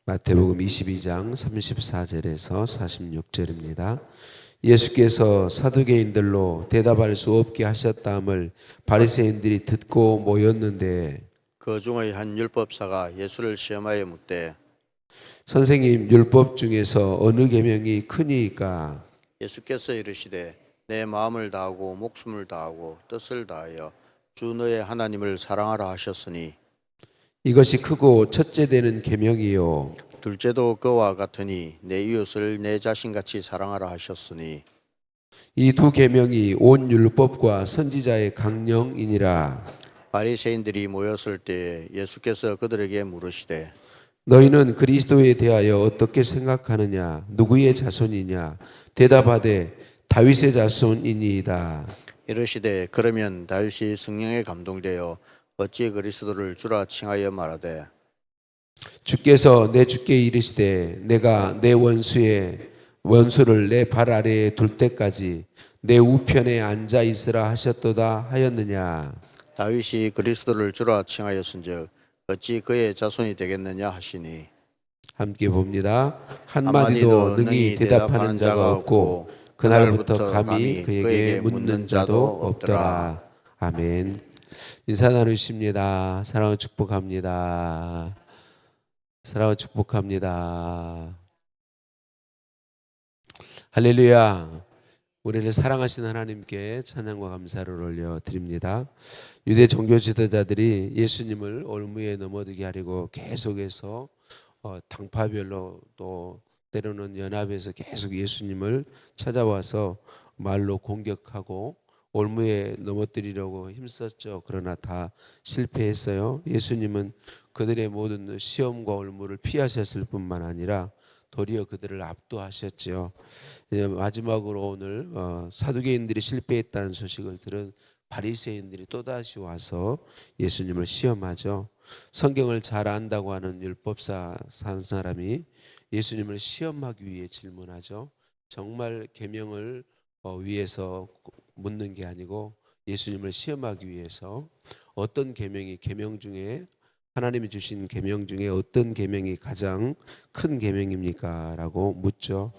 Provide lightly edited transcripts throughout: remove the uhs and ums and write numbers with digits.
마태복음 22장 34절에서 46절입니다. 예수께서 사두개인들로 대답할 수 없게 하셨다함을 바리새인들이 듣고 모였는데 그 중의 한 율법사가 예수를 시험하여 묻되 선생님, 율법 중에서 어느 계명이 크니까? 예수께서 이르시되 내 마음을 다하고 목숨을 다하고 뜻을 다하여 주 너의 하나님을 사랑하라 하셨으니 이것이 크고 첫째 되는 계명이요. 둘째도 그와 같으니 내 이웃을 내 자신같이 사랑하라 하셨으니 이 두 계명이 온 율법과 선지자의 강령이니라. 바리새인들이 모였을 때에 예수께서 그들에게 물으시되 너희는 그리스도에 대하여 어떻게 생각하느냐? 누구의 자손이냐? 대답하되 다윗의 자손이니이다. 이르시되 그러면 다윗이 성령에 감동되어 어찌 그리스도를 주라 칭하여 말하되 주께서 내 주께 이르시되 내가 내 원수를 내 발 아래에 둘 때까지 내 우편에 앉아 있으라 하셨도다 하였느냐? 다윗이 그리스도를 주라 칭하였은즉 어찌 그의 자손이 되겠느냐 하시니 함께 봅니다. 한마디도 능히 대답하는 자가 없고 그날부터 감히 그에게 묻는 자도 없더라. 아멘. 인사 나누십니다. 사랑을 축복합니다. 사랑을 축복합니다. 할렐루야. 우리를 사랑하신 하나님께 찬양과 감사를 올려드립니다. 유대 종교 지도자들이 예수님을 올무에 넘어들게 하려고 계속해서 당파별로 또 때로는 연합해서 계속 예수님을 찾아와서 말로 공격하고 올무에 넘어뜨리려고 힘썼죠. 그러나 다 실패했어요. 예수님은 그들의 모든 시험과 올무를 피하셨을 뿐만 아니라 도리어 그들을 압도하셨지요. 마지막으로 오늘 사두개인들이 실패했다는 소식을 들은 바리새인들이 또다시 와서 예수님을 시험하죠. 성경을 잘 안다고 하는 율법사 한 사람이 예수님을 시험하기 위해 질문하죠. 정말 계명을 위해서 묻는 게 아니고 예수님을 시험하기 위해서 어떤 계명이 계명 중에 하나님이 주신 계명 중에 어떤 계명이 가장 큰 계명입니까? 라고 묻죠.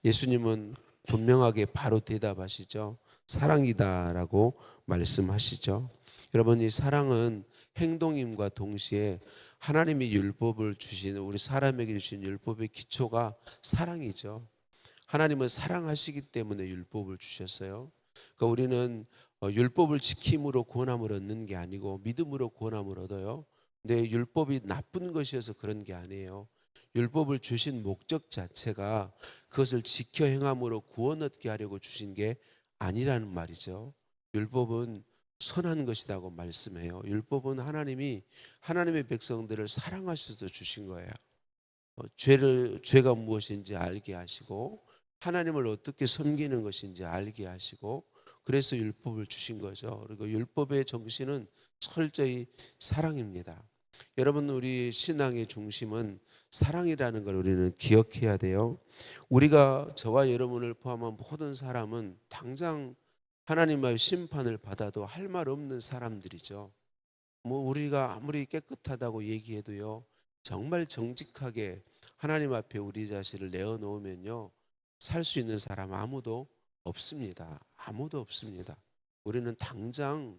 예수님은 분명하게 바로 대답하시죠. 사랑이다라고 말씀하시죠. 여러분, 이 사랑은 행동임과 동시에 하나님이 율법을 주신 우리 사람에게 주신 율법의 기초가 사랑이죠. 하나님은 사랑하시기 때문에 율법을 주셨어요. 그러니까 우리는 율법을 지킴으로 구원함을 얻는 게 아니고 믿음으로 구원함을 얻어요. 근데 율법이 나쁜 것이어서 그런 게 아니에요. 율법을 주신 목적 자체가 그것을 지켜 행함으로 구원 얻게 하려고 주신 게 아니라는 말이죠. 율법은 선한 것이라고 말씀해요. 율법은 하나님이 하나님의 백성들을 사랑하셔서 주신 거예요. 죄가 무엇인지 알게 하시고 하나님을 어떻게 섬기는 것인지 알게 하시고 그래서 율법을 주신 거죠. 그리고 율법의 정신은 철저히 사랑입니다. 여러분, 우리 신앙의 중심은 사랑이라는 걸 우리는 기억해야 돼요. 우리가 저와 여러분을 포함한 모든 사람은 당장 하나님의 심판을 받아도 할 말 없는 사람들이죠. 우리가 아무리 깨끗하다고 얘기해도요, 정말 정직하게 하나님 앞에 우리 자신을 내어놓으면요, 살 수 있는 사람 아무도 없습니다. 아무도 없습니다. 우리는 당장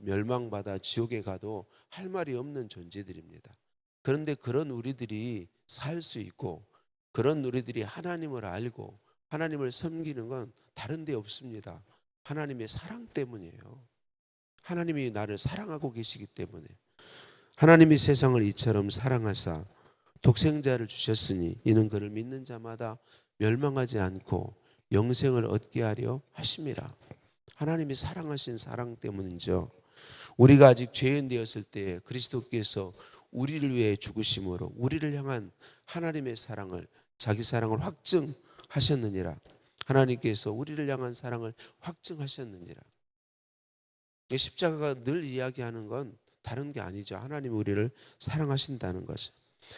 멸망받아 지옥에 가도 할 말이 없는 존재들입니다. 그런데 그런 우리들이 살 수 있고 그런 우리들이 하나님을 알고 하나님을 섬기는 건 다른 데 없습니다. 하나님의 사랑 때문이에요. 하나님이 나를 사랑하고 계시기 때문에 하나님이 세상을 이처럼 사랑하사 독생자를 주셨으니 이는 그를 믿는 자마다 멸망하지 않고 영생을 얻게 하려 하심이라. 하나님이 사랑하신 사랑 때문이죠. 우리가 아직 죄인 되었을 때 그리스도께서 우리를 위해 죽으심으로 우리를 향한 하나님의 사랑을 자기 사랑을 확증하셨느니라. 하나님께서 우리를 향한 사랑을 확증하셨느니라. 십자가가 늘 이야기하는 건 다른 게 아니죠. 하나님이 우리를 사랑하신다는 거죠.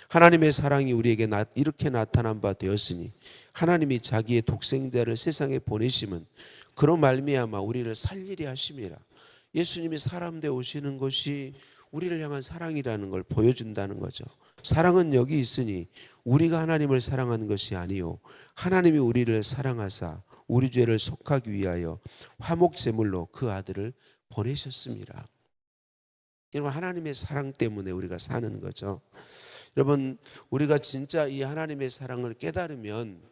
하나님의 사랑이 우리에게 이렇게 나타난 바 되었으니 하나님이 자기의 독생자를 세상에 보내심은 그로 말미암아 우리를 살리려 하심이라. 예수님이 사람 되어 오시는 것이 우리를 향한 사랑이라는 걸 보여준다는 거죠. 사랑은 여기 있으니 우리가 하나님을 사랑하는 것이 아니요 하나님이 우리를 사랑하사 우리 죄를 속하기 위하여 화목제물로 그 아들을 보내셨습니다. 여러분, 하나님의 사랑 때문에 우리가 사는 거죠. 여러분, 우리가 진짜 이 하나님의 사랑을 깨달으면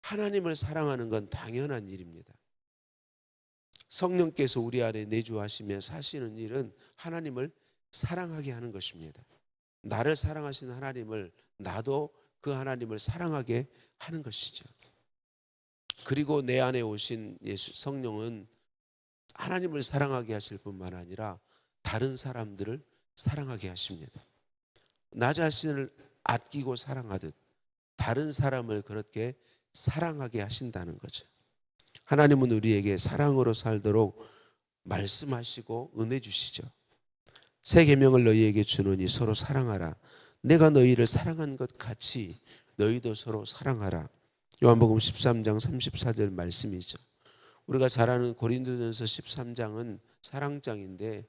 하나님을 사랑하는 건 당연한 일입니다. 성령께서 우리 안에 내주하시며 사시는 일은 하나님을 사랑하게 하는 것입니다. 나를 사랑하시는 하나님을, 나도 그 하나님을 사랑하게 하는 것이죠. 그리고 내 안에 오신 예수 성령은 하나님을 사랑하게 하실 뿐만 아니라 다른 사람들을 사랑하게 하십니다. 나 자신을 아끼고 사랑하듯 다른 사람을 그렇게 사랑하게 하신다는 거죠. 하나님은 우리에게 사랑으로 살도록 말씀하시고 은혜 주시죠. 새 계명을 너희에게 주노니 서로 사랑하라. 내가 너희를 사랑한 것 같이 너희도 서로 사랑하라. 요한복음 13장 34절 말씀이죠. 우리가 잘 아는 고린도전서 13장은 사랑장인데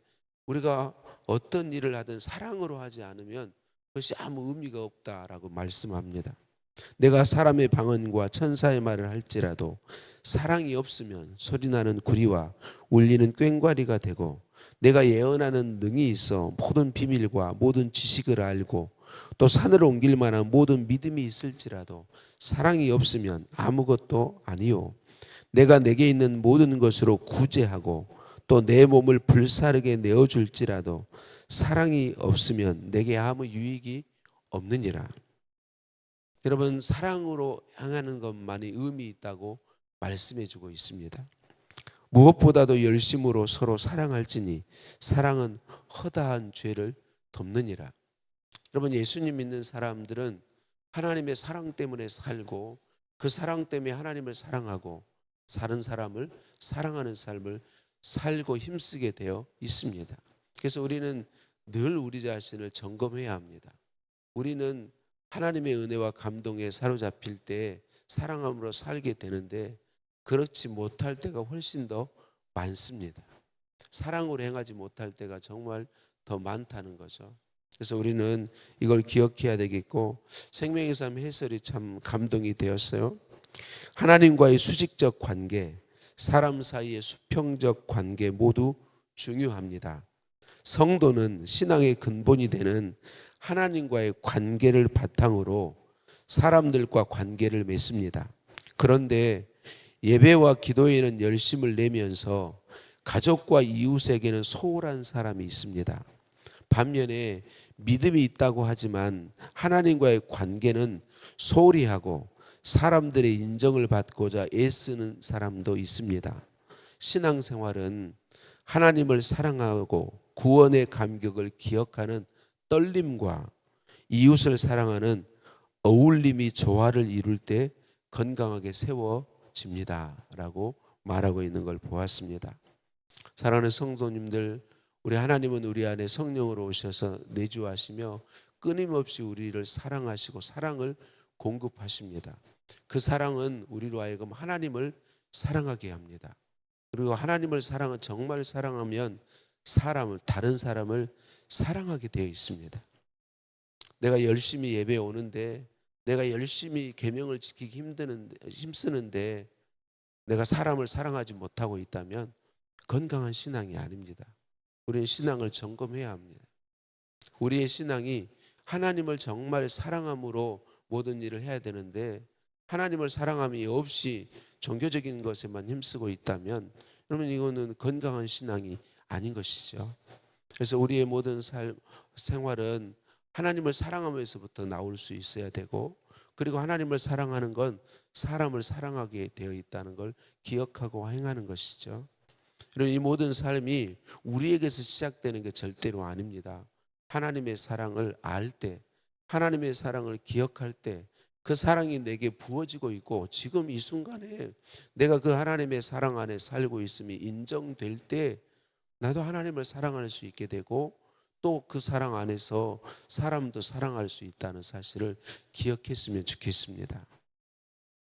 우리가 어떤 일을 하든 사랑으로 하지 않으면 그것이 아무 의미가 없다라고 말씀합니다. 내가 사람의 방언과 천사의 말을 할지라도 사랑이 없으면 소리나는 구리와 울리는 꽹과리가 되고 내가 예언하는 능이 있어 모든 비밀과 모든 지식을 알고 또 산을 옮길 만한 모든 믿음이 있을지라도 사랑이 없으면 아무것도 아니요 내가 내게 있는 모든 것으로 구제하고 또 내 몸을 불사르게 내어줄지라도 사랑이 없으면 내게 아무 유익이 없느니라. 여러분, 사랑으로 향하는 것만이 의미 있다고 말씀해 주고 있습니다. 무엇보다도 열심으로 서로 사랑할지니 사랑은 허다한 죄를 덮느니라. 여러분, 예수님 믿는 사람들은 하나님의 사랑 때문에 살고 그 사랑 때문에 하나님을 사랑하고 다른 사람을 사랑하는 삶을 살고 힘쓰게 되어 있습니다. 그래서 우리는 늘 우리 자신을 점검해야 합니다. 우리는 하나님의 은혜와 감동에 사로잡힐 때 사랑함으로 살게 되는데 그렇지 못할 때가 훨씬 더 많습니다. 사랑으로 행하지 못할 때가 정말 더 많다는 거죠. 그래서 우리는 이걸 기억해야 되겠고, 생명의 삶 해설이 참 감동이 되었어요. 하나님과의 수직적 관계, 사람 사이의 수평적 관계 모두 중요합니다. 성도는 신앙의 근본이 되는 하나님과의 관계를 바탕으로 사람들과 관계를 맺습니다. 그런데 예배와 기도에는 열심을 내면서 가족과 이웃에게는 소홀한 사람이 있습니다. 반면에 믿음이 있다고 하지만 하나님과의 관계는 소홀히 하고 사람들의 인정을 받고자 애쓰는 사람도 있습니다. 신앙생활은 하나님을 사랑하고 구원의 감격을 기억하는 떨림과 이웃을 사랑하는 어울림이 조화를 이룰 때 건강하게 세워집니다 라고 말하고 있는 걸 보았습니다. 사랑하는 성도님들, 우리 하나님은 우리 안에 성령으로 오셔서 내주하시며 끊임없이 우리를 사랑하시고 사랑을 공급하십니다. 그 사랑은 우리로 하여금 하나님을 사랑하게 합니다. 그리고 하나님을 정말 사랑하면 다른 사람을 사랑하게 되어 있습니다. 내가 열심히 예배에 오는데, 내가 열심히 계명을 지키기 힘쓰는데 내가 사람을 사랑하지 못하고 있다면 건강한 신앙이 아닙니다. 우리는 신앙을 점검해야 합니다. 우리의 신앙이 하나님을 정말 사랑함으로 모든 일을 해야 되는데 하나님을 사랑함이 없이 종교적인 것에만 힘쓰고 있다면 그러면 이거는 건강한 신앙이 아닌 것이죠. 그래서 우리의 모든 생활은 하나님을 사랑하면서부터 나올 수 있어야 되고, 그리고 하나님을 사랑하는 건 사람을 사랑하게 되어 있다는 걸 기억하고 행하는 것이죠. 그리고 이 모든 삶이 우리에게서 시작되는 게 절대로 아닙니다. 하나님의 사랑을 알 때, 하나님의 사랑을 기억할 때 그 사랑이 내게 부어지고 있고 지금 이 순간에 내가 그 하나님의 사랑 안에 살고 있음이 인정될 때 나도 하나님을 사랑할 수 있게 되고 또 그 사랑 안에서 사람도 사랑할 수 있다는 사실을 기억했으면 좋겠습니다.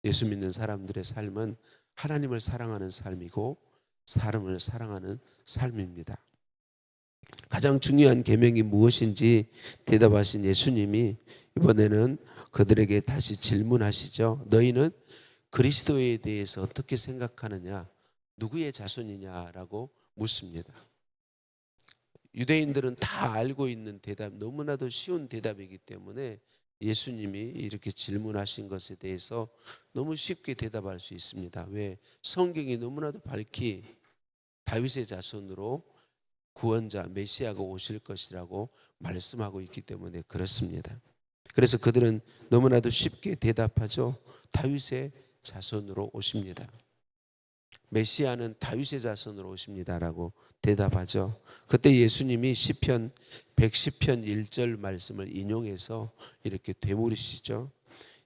예수 믿는 사람들의 삶은 하나님을 사랑하는 삶이고 사람을 사랑하는 삶입니다. 가장 중요한 계명이 무엇인지 대답하신 예수님이 이번에는 그들에게 다시 질문하시죠. 너희는 그리스도에 대해서 어떻게 생각하느냐? 누구의 자손이냐라고 묻습니다. 유대인들은 다 알고 있는 대답, 너무나도 쉬운 대답이기 때문에 예수님이 이렇게 질문하신 것에 대해서 너무 쉽게 대답할 수 있습니다. 왜? 성경이 너무나도 밝히 다윗의 자손으로 구원자 메시아가 오실 것이라고 말씀하고 있기 때문에 그렇습니다. 그래서 그들은 너무나도 쉽게 대답하죠. 다윗의 자손으로 오십니다. 메시아는 다윗의 자손으로 오십니다라고 대답하죠. 그때 예수님이 시편 110편 1절 말씀을 인용해서 이렇게 되물으시죠.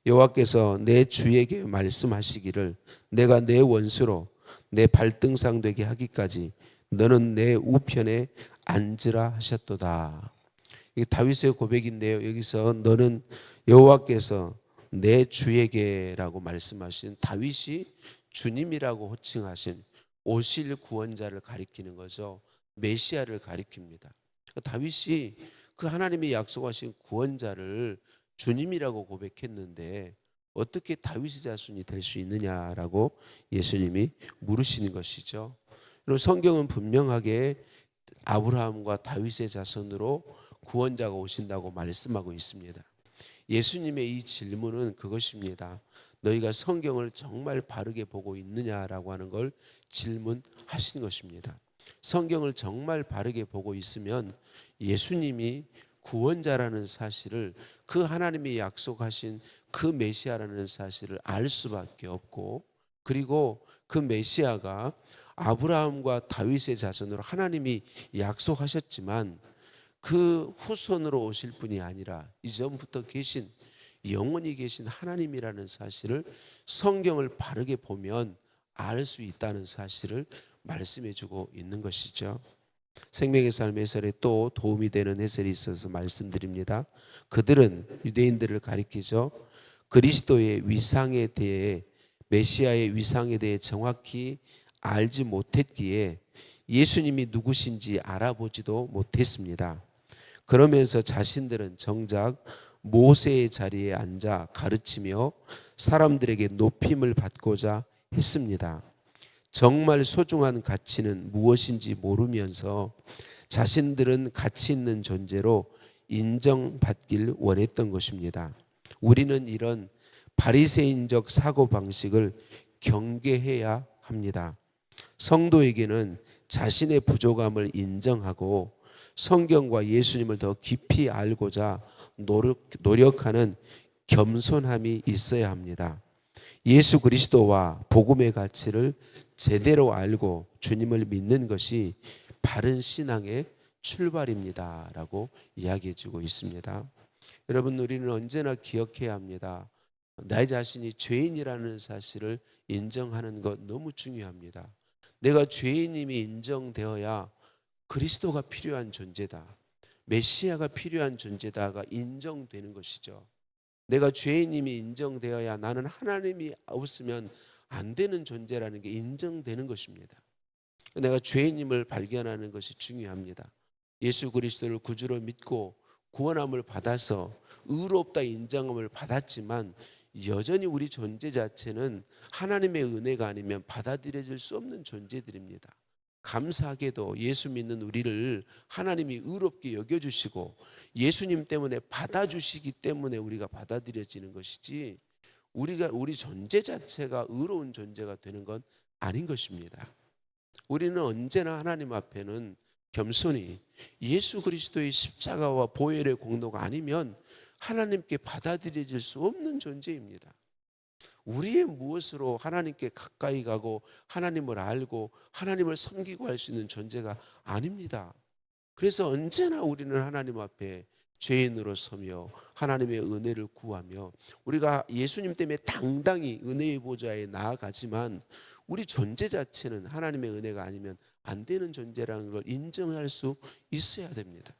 여호와께서 내 주에게 말씀하시기를 내가 내 원수로 내 발등상 되게 하기까지 너는 내 우편에 앉으라 하셨도다. 이게 다윗의 고백인데요. 여기서 너는 여호와께서 내 주에게라고 말씀하신 다윗이 주님이라고 호칭하신 오실 구원자를 가리키는 거죠. 메시아를 가리킵니다. 다윗이 그 하나님이 약속하신 구원자를 주님이라고 고백했는데 어떻게 다윗의 자손이 될 수 있느냐라고 예수님이 물으시는 것이죠. 그리고 성경은 분명하게 아브라함과 다윗의 자손으로 구원자가 오신다고 말씀하고 있습니다. 예수님의 이 질문은 그것입니다. 너희가 성경을 정말 바르게 보고 있느냐라고 하는 걸 질문하신 것입니다. 성경을 정말 바르게 보고 있으면 예수님이 구원자라는 사실을, 그 하나님이 약속하신 그 메시아라는 사실을 알 수밖에 없고, 그리고 그 메시아가 아브라함과 다윗의 자손으로 하나님이 약속하셨지만 그 후손으로 오실 분이 아니라 이전부터 계신, 영원히 계신 하나님이라는 사실을 성경을 바르게 보면 알 수 있다는 사실을 말씀해 주고 있는 것이죠. 생명의 삶 해설에 또 도움이 되는 해설이 있어서 말씀드립니다. 그들은 유대인들을 가리키죠. 그리스도의 위상에 대해, 메시아의 위상에 대해 정확히 알지 못했기에 예수님이 누구신지 알아보지도 못했습니다. 그러면서 자신들은 정작 모세의 자리에 앉아 가르치며 사람들에게 높임을 받고자 했습니다. 정말 소중한 가치는 무엇인지 모르면서 자신들은 가치 있는 존재로 인정받길 원했던 것입니다. 우리는 이런 바리새인적 사고방식을 경계해야 합니다. 성도에게는 자신의 부족함을 인정하고 성경과 예수님을 더 깊이 알고자 노력하는 겸손함이 있어야 합니다. 예수 그리스도와 복음의 가치를 제대로 알고 주님을 믿는 것이 바른 신앙의 출발입니다 라고 이야기해 주고 있습니다. 여러분, 우리는 언제나 기억해야 합니다. 나 자신이 죄인이라는 사실을 인정하는 것 너무 중요합니다. 내가 죄인임이 인정되어야 그리스도가 필요한 존재다, 메시아가 필요한 존재다가 인정되는 것이죠. 내가 죄인임이 인정되어야 나는 하나님이 없으면 안 되는 존재라는 게 인정되는 것입니다. 내가 죄인임을 발견하는 것이 중요합니다. 예수 그리스도를 구주로 믿고 구원함을 받아서 의롭다 인정함을 받았지만 여전히 우리 존재 자체는 하나님의 은혜가 아니면 받아들여질 수 없는 존재들입니다. 감사하게도 예수 믿는 우리를 하나님이 의롭게 여겨주시고 예수님 때문에 받아주시기 때문에 우리가 받아들여지는 것이지, 우리 존재 자체가 의로운 존재가 되는 건 아닌 것입니다. 우리는 언제나 하나님 앞에는 겸손히 예수 그리스도의 십자가와 보혈의 공로가 아니면 하나님께 받아들여질 수 없는 존재입니다. 우리의 무엇으로 하나님께 가까이 가고 하나님을 알고 하나님을 섬기고 할 수 있는 존재가 아닙니다. 그래서 언제나 우리는 하나님 앞에 죄인으로 서며 하나님의 은혜를 구하며 우리가 예수님 때문에 당당히 은혜의 보좌에 나아가지만 우리 존재 자체는 하나님의 은혜가 아니면 안 되는 존재라는 걸 인정할 수 있어야 됩니다.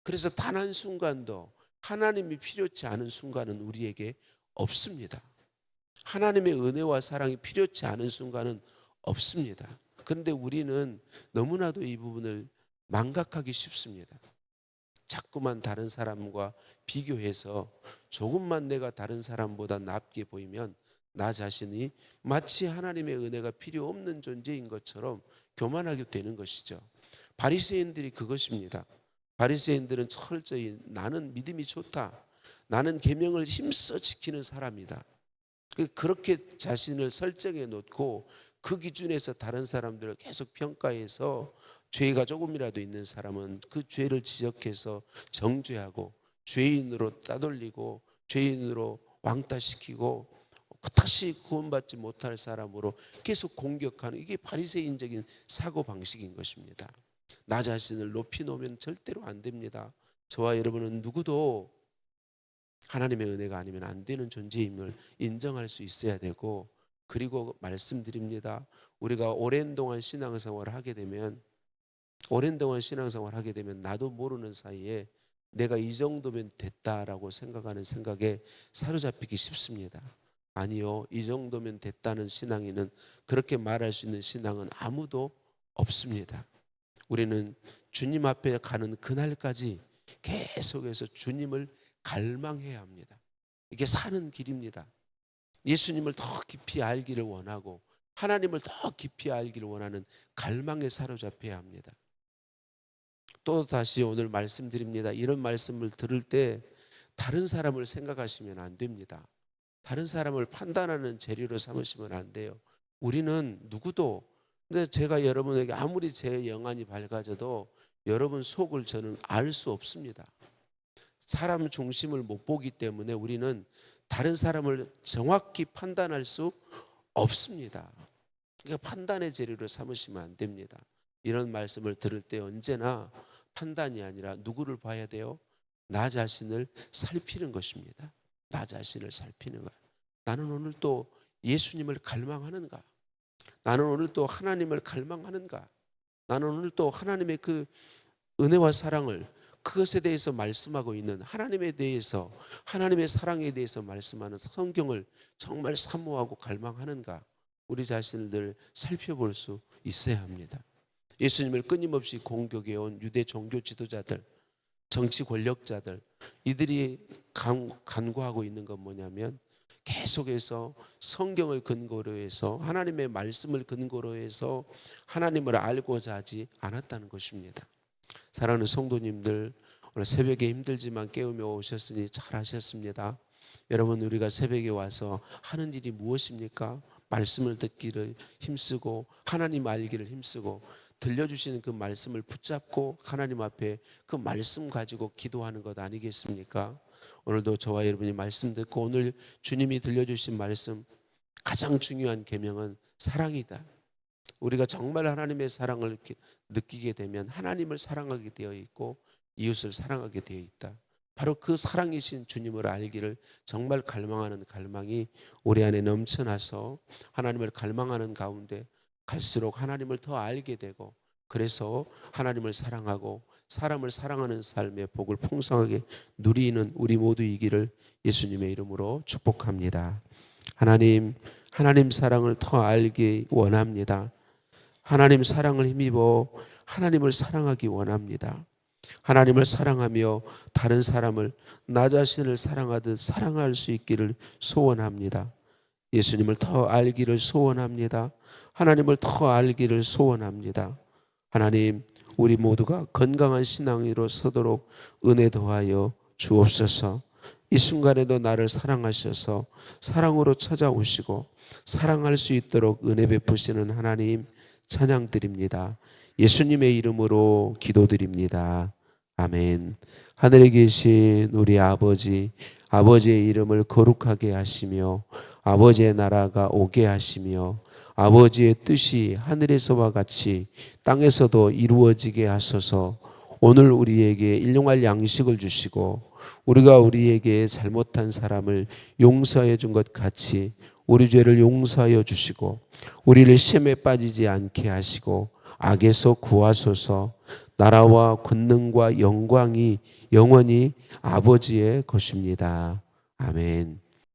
그래서 단 한순간도 하나님이 필요치 않은 순간은 우리에게 없습니다. 하나님의 은혜와 사랑이 필요치 않은 순간은 없습니다. 그런데 우리는 너무나도 이 부분을 망각하기 쉽습니다. 자꾸만 다른 사람과 비교해서 조금만 내가 다른 사람보다 낫게 보이면 나 자신이 마치 하나님의 은혜가 필요 없는 존재인 것처럼 교만하게 되는 것이죠. 바리새인들이 그것입니다. 바리새인들은 철저히 나는 믿음이 좋다, 나는 계명을 힘써 지키는 사람이다, 그렇게 자신을 설정해 놓고 그 기준에서 다른 사람들을 계속 평가해서 죄가 조금이라도 있는 사람은 그 죄를 지적해서 정죄하고 죄인으로 따돌리고 죄인으로 왕따시키고 다시 구원받지 못할 사람으로 계속 공격하는, 이게 바리새인적인 사고방식인 것입니다. 나 자신을 높이 놓으면 절대로 안 됩니다. 저와 여러분은 누구도 하나님의 은혜가 아니면 안 되는 존재임을 인정할 수 있어야 되고, 그리고 말씀드립니다. 우리가 오랜 동안 신앙생활을 하게 되면 나도 모르는 사이에 내가 이 정도면 됐다라고 생각하는 생각에 사로잡히기 쉽습니다. 아니요, 이 정도면 됐다는 신앙인은, 그렇게 말할 수 있는 신앙은 아무도 없습니다. 우리는 주님 앞에 가는 그날까지 계속해서 주님을 갈망해야 합니다. 이게 사는 길입니다. 예수님을 더 깊이 알기를 원하고 하나님을 더 깊이 알기를 원하는 갈망에 사로잡혀야 합니다. 또 다시 오늘 말씀드립니다. 이런 말씀을 들을 때 다른 사람을 생각하시면 안 됩니다. 다른 사람을 판단하는 재료로 삼으시면 안 돼요. 우리는 누구도, 근데 제가 여러분에게 아무리 제 영안이 밝아져도 여러분 속을 저는 알 수 없습니다. 사람 중심을 못 보기 때문에 우리는 다른 사람을 정확히 판단할 수 없습니다. 그러니까 판단의 재료로 삼으시면 안 됩니다. 이런 말씀을 들을 때 언제나 판단이 아니라 누구를 봐야 돼요? 나 자신을 살피는 것입니다. 나 자신을 살피는 거야. 나는 오늘 또 예수님을 갈망하는가? 나는 오늘 또 하나님을 갈망하는가? 나는 오늘 또 하나님의 그 은혜와 사랑을, 그것에 대해서 말씀하고 있는 하나님에 대해서, 하나님의 사랑에 대해서 말씀하는 성경을 정말 사모하고 갈망하는가? 우리 자신을 늘 살펴볼 수 있어야 합니다. 예수님을 끊임없이 공격해온 유대 종교 지도자들, 정치 권력자들, 이들이 간구하고 있는 건 뭐냐면 계속해서 성경을 근거로 해서, 하나님의 말씀을 근거로 해서 하나님을 알고자 하지 않았다는 것입니다. 사랑하는 성도님들, 오늘 새벽에 힘들지만 깨우며 오셨으니 잘하셨습니다. 여러분, 우리가 새벽에 와서 하는 일이 무엇입니까? 말씀을 듣기를 힘쓰고 하나님 알기를 힘쓰고 들려주시는 그 말씀을 붙잡고 하나님 앞에 그 말씀 가지고 기도하는 것 아니겠습니까? 오늘도 저와 여러분이 말씀 듣고 오늘 주님이 들려주신 말씀, 가장 중요한 계명은 사랑이다. 우리가 정말 하나님의 사랑을 느끼게 되면 하나님을 사랑하게 되어 있고 이웃을 사랑하게 되어 있다. 바로 그 사랑이신 주님을 알기를 정말 갈망하는 갈망이 우리 안에 넘쳐나서 하나님을 갈망하는 가운데 갈수록 하나님을 더 알게 되고, 그래서 하나님을 사랑하고 사람을 사랑하는 삶의 복을 풍성하게 누리는 우리 모두이기를 예수님의 이름으로 축복합니다. 하나님 사랑을 더 알기 원합니다. 하나님 사랑을 힘입어 하나님을 사랑하기 원합니다. 하나님을 사랑하며 다른 사람을 나 자신을 사랑하듯 사랑할 수 있기를 소원합니다. 예수님을 더 알기를 소원합니다. 하나님을 더 알기를 소원합니다. 하나님, 우리 모두가 건강한 신앙으로 서도록 은혜 더하여 주옵소서. 이 순간에도 나를 사랑하셔서 사랑으로 찾아오시고 사랑할 수 있도록 은혜 베푸시는 하나님 찬양드립니다. 예수님의 이름으로 기도드립니다. 아멘. 하늘에 계신 우리 아버지, 아버지의 이름을 거룩하게 하시며 아버지의 나라가 오게 하시며 아버지의 뜻이 하늘에서와 같이 땅에서도 이루어지게 하소서. 오늘 우리에게 일용할 양식을 주시고 우리가 우리에게 잘못한 사람을 용서해 준 것 같이 우리 죄를 용서하여 주시고 우리를 시험에 빠지지 않게 하시고 악에서 구하소서. 나라와 권능과 영광이 영원히 아버지의 것입니다. 아멘.